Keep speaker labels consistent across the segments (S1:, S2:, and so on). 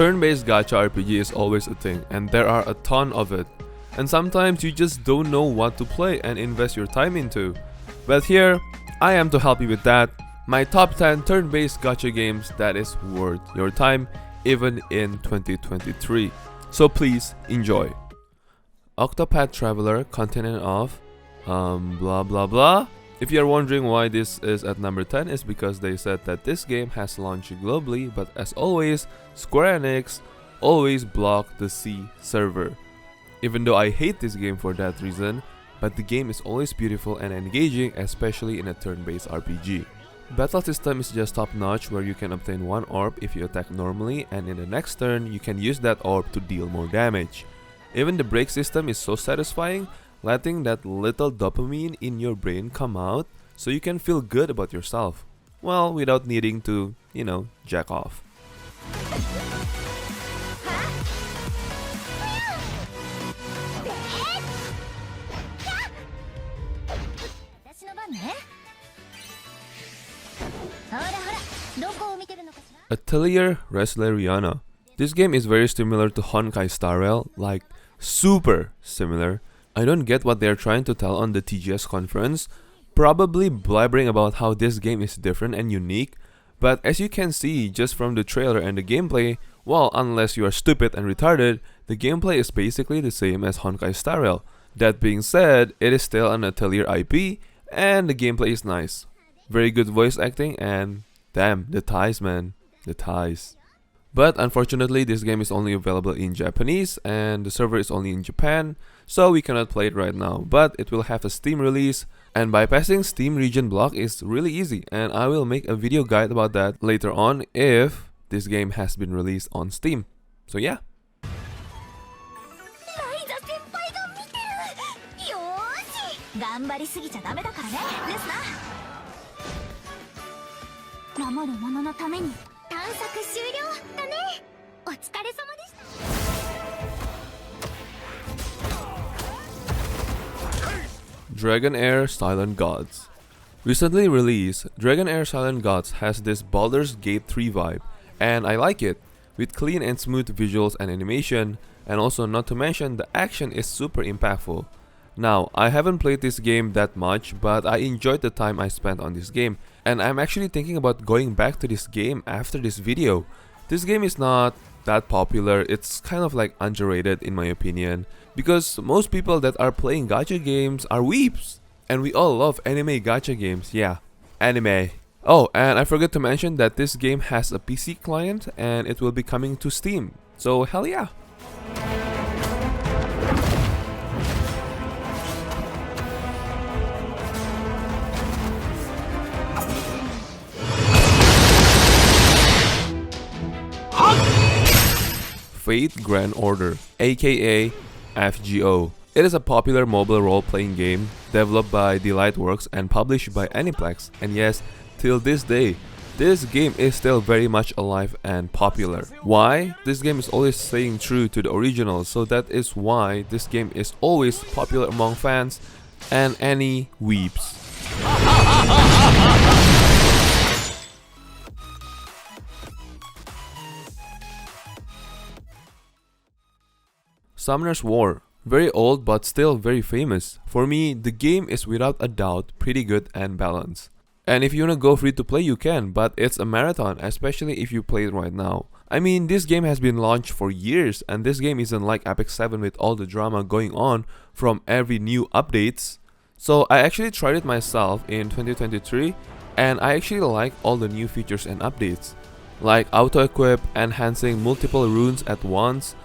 S1: Turn-based gacha RPG is always a thing, and there are a ton of it. And sometimes you just don't know what to play and invest your time into. But here, I am to help you with that. My top 10 turn-based gacha games that is worth your time, even in 2023. So please enjoy. Octopath Traveler, Continent of blah blah blah. If you are wondering why this is at number 10, is because they said that this game has launched globally, but as always, Square Enix always blocked the C server. Even though I hate this game for that reason, but the game is always beautiful and engaging, especially in a turn-based RPG. Battle system is just top notch, where you can obtain one orb if you attack normally, and in the next turn you can use that orb to deal more damage. Even the break system is so satisfying, letting that little dopamine in your brain come out so you can feel good about yourself. Well, without needing to, jack off. Atelier Resleriana. This game is very similar to Honkai Star Rail, like super similar. I don't get what they're trying to tell on the TGS conference, probably blabbering about how this game is different and unique, but as you can see just from the trailer and the gameplay, well, unless you are stupid and retarded, the gameplay is basically the same as Honkai Star Rail. That being said, it is still an Atelier IP, and the gameplay is nice. Very good voice acting, and damn, the ties, man, the ties. But unfortunately, this game is only available in Japanese, and the server is only in Japan, so we cannot play it right now. But it will have a Steam release, and bypassing Steam region block is really easy, and I will make a video guide about that later on if this game has been released on Steam. So yeah. Dragonheir Silent Gods. Recently released, Dragonheir Silent Gods has this Baldur's Gate 3 vibe, and I like it, with clean and smooth visuals and animation, and also not to mention the action is super impactful. Now, I haven't played this game that much, but I enjoyed the time I spent on this game, and I'm actually thinking about going back to this game after this video. This game is not that popular, it's kind of like underrated in my opinion, because most people that are playing gacha games are weeps, and we all love anime gacha games, yeah, anime. Oh, and I forgot to mention that this game has a PC client and it will be coming to Steam, so hell yeah. Fate Grand Order, aka FGO. It is a popular mobile role-playing game developed by Delightworks and published by Aniplex, and yes, till this day, this game is still very much alive and popular. Why? This game is always staying true to the original, so that is why this game is always popular among fans and any weeps. Summoner's War. Very old but still very famous. For me, the game is without a doubt pretty good and balanced. And if you wanna go free to play, you can, but it's a marathon, especially if you play it right now. I mean, this game has been launched for years, and this game isn't like FF7 with all the drama going on from every new updates. So I actually tried it myself in 2023, and I actually like all the new features and updates, like auto-equip, enhancing multiple runes at once,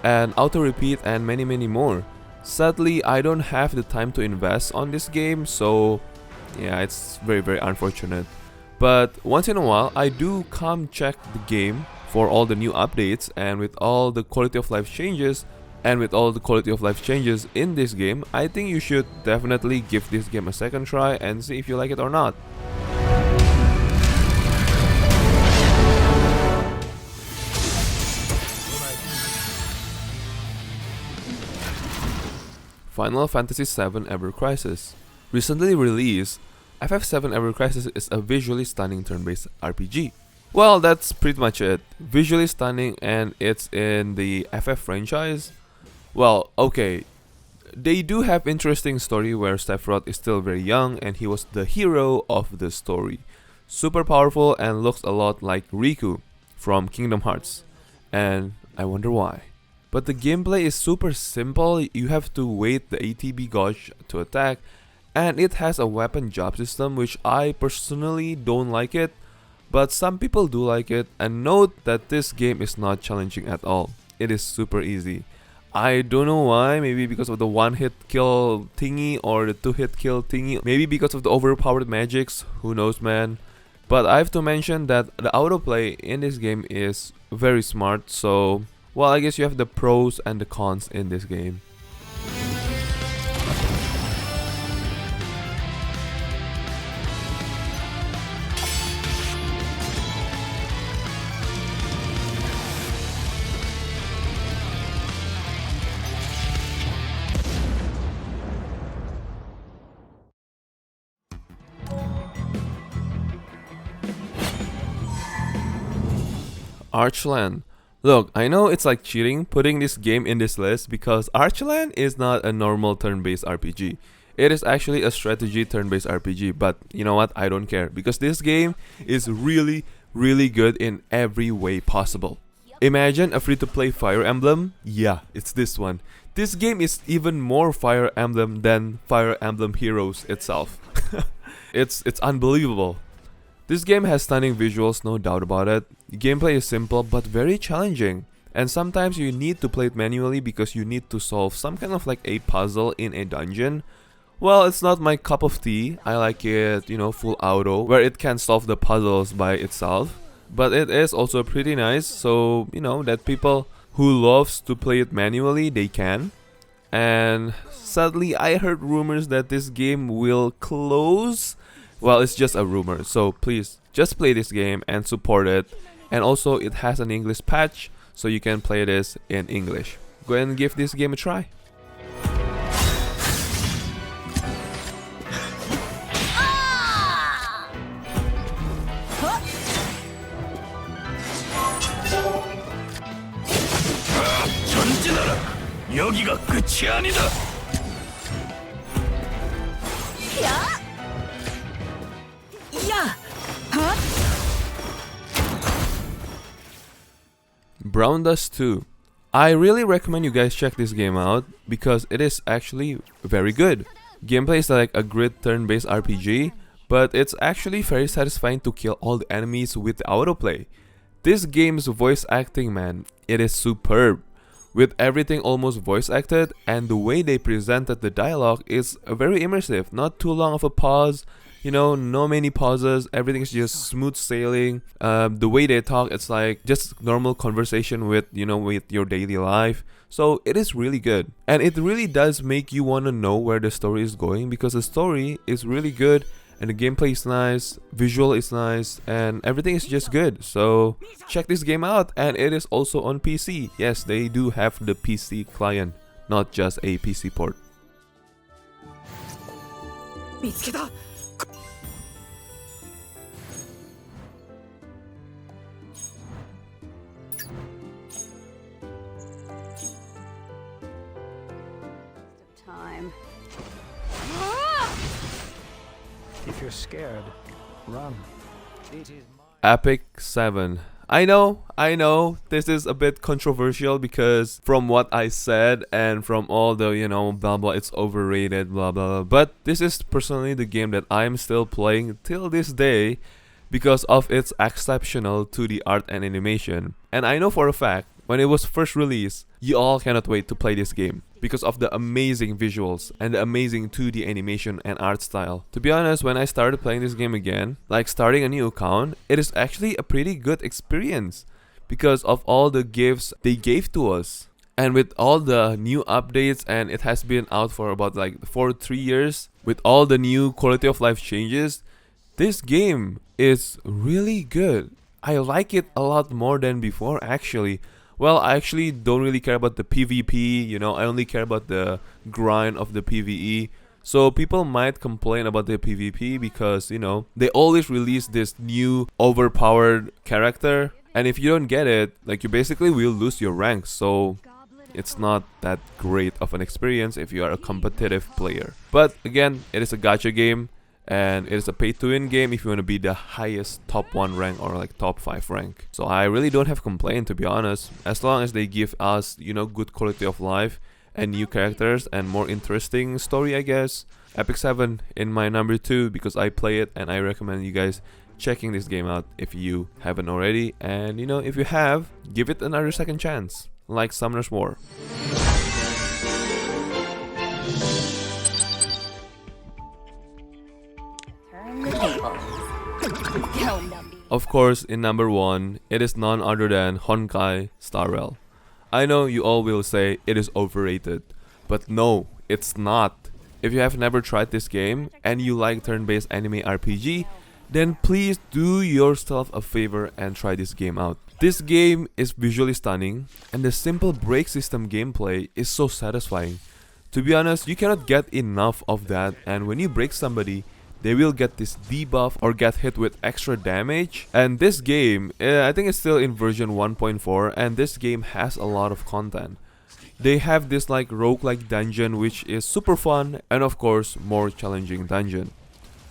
S1: and auto-repeat, and many more. Sadly, I don't have the time to invest on this game, so yeah, it's very unfortunate. But once in a while, I do come check the game for all the new updates, and with all the quality of life changes, in this game, I think you should definitely give this game a second try and see if you like it or not. Final Fantasy VII Ever Crisis. Recently released, FF7 Ever Crisis is a visually stunning turn-based RPG. Well, that's pretty much it. Visually stunning, and it's in the FF franchise. Well, okay, they do have interesting story where Sephiroth is still very young and he was the hero of the story. Super powerful and looks a lot like Riku from Kingdom Hearts. And I wonder why. But the gameplay is super simple. You have to wait the ATB gauge to attack, and it has a weapon job system which I personally don't like it, but some people do like it. And note that this game is not challenging at all. It is super easy. I don't know why, maybe because of the one hit kill thingy or the two hit kill thingy, maybe because of the overpowered magics, who knows man. But I have to mention that the autoplay in this game is very smart, so well, I guess you have the pros and the cons in this game. Archland. Look, I know it's like cheating putting this game in this list because Archland is not a normal turn-based RPG. It is actually a strategy turn-based RPG, but you know what? I don't care because this game is really, really good in every way possible. Imagine a free-to-play Fire Emblem? Yeah, it's this one. This game is even more Fire Emblem than Fire Emblem Heroes itself. It's unbelievable. This game has stunning visuals, no doubt about it. The gameplay is simple but very challenging. And sometimes you need to play it manually because you need to solve some kind of like a puzzle in a dungeon. Well, it's not my cup of tea. I like it, full auto, where it can solve the puzzles by itself. But it is also pretty nice, so, that people who loves to play it manually, they can. And sadly, I heard rumors that this game will close. Well, it's just a rumor, so please just play this game and support it. And also it has an English patch, so you can play this in English. Go ahead and give this game a try. Brown Dust 2. I really recommend you guys check this game out because it is actually very good. Gameplay is like a grid turn-based RPG, but it's actually very satisfying to kill all the enemies with the autoplay. This game's voice acting, man, it is superb. With everything almost voice acted, and the way they presented the dialogue is very immersive. Not too long of a pause, no many pauses, everything is just smooth sailing. The way they talk, it's like just normal conversation with your daily life. So it is really good, and it really does make you want to know where the story is going because the story is really good and the gameplay is nice, visual is nice, and everything is just good. So check this game out, and it is also on PC. Yes, they do have the PC client, not just a PC port.
S2: Time. If you're scared, run. It is
S1: Epic 7. I know, this is a bit controversial because from what I said and from all the, blah blah, it's overrated, blah blah blah. But this is personally the game that I'm still playing till this day because of its exceptional 2D art and animation. And I know for a fact, when it was first released, you all cannot wait to play this game because of the amazing visuals and the amazing 2D animation and art style. To be honest, when I started playing this game again, like starting a new account, it is actually a pretty good experience because of all the gifts they gave to us. And with all the new updates, and it has been out for about like 3 years, with all the new quality of life changes, this game is really good. I like it a lot more than before actually. Well, I actually don't really care about the PvP, I only care about the grind of the PvE. So people might complain about the PvP because, you know, they always release this new overpowered character, and if you don't get it, like, you basically will lose your rank. So it's not that great of an experience if you are a competitive player. But again, it is a gacha game, and it is a pay-to-win game if you want to be the highest top 1 rank or like top 5 rank. So I really don't have complaint, to be honest, as long as they give us, you know, good quality of life and new characters and more interesting story, I guess. FF7 in my number 2 because I play it, and I recommend you guys checking this game out if you haven't already. And you know, if you have, give it another second chance, like Summoner's War.
S3: Turn the tables. Go, numbie.
S1: Of course, in number 1, it is none other than Honkai Star Rail. I know you all will say it is overrated, but no, it's not. If you have never tried this game and you like turn-based anime RPG, then please do yourself a favor and try this game out. This game is visually stunning, and the simple break system gameplay is so satisfying. To be honest, you cannot get enough of that, and when you break somebody, they will get this debuff or get hit with extra damage. And this game, I think it's still in version 1.4, and this game has a lot of content. They have this like roguelike dungeon which is super fun, and of course more challenging dungeon.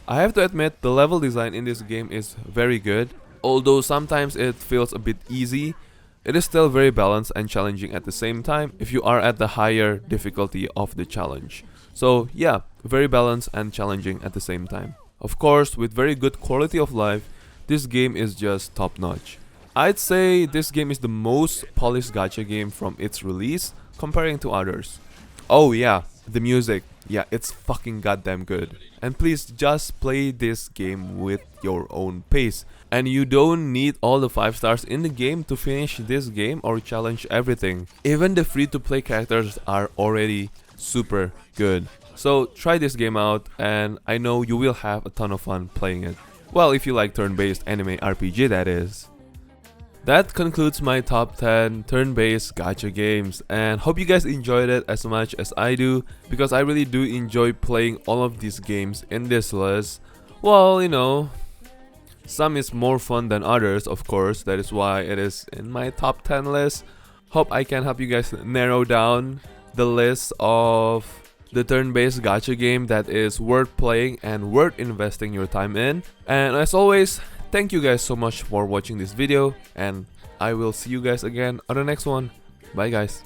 S1: I have to admit, the level design in this game is very good. Although sometimes it feels a bit easy, it is still very balanced and challenging at the same time if you are at the higher difficulty of the challenge. So yeah, very balanced and challenging at the same time. Of course, with very good quality of life, this game is just top notch. I'd say this game is the most polished gacha game from its release comparing to others. Oh yeah, the music. Yeah, it's fucking goddamn good. And please just play this game with your own pace. And you don't need all the 5 stars in the game to finish this game or challenge everything. Even the free-to-play characters are already super good. So try this game out, and I know you will have a ton of fun playing it. Well, if you like turn-based anime RPG, that is. That concludes my top 10 turn-based gacha games, and hope you guys enjoyed it as much as I do, because I really do enjoy playing all of these games in this list. Well, you know, some is more fun than others, of course, that is why it is in my top 10 list. Hope I can help you guys narrow down the list of the turn-based gacha game that is worth playing and worth investing your time in. And as always, thank you guys so much for watching this video, and I will see you guys again on the next one. Bye guys.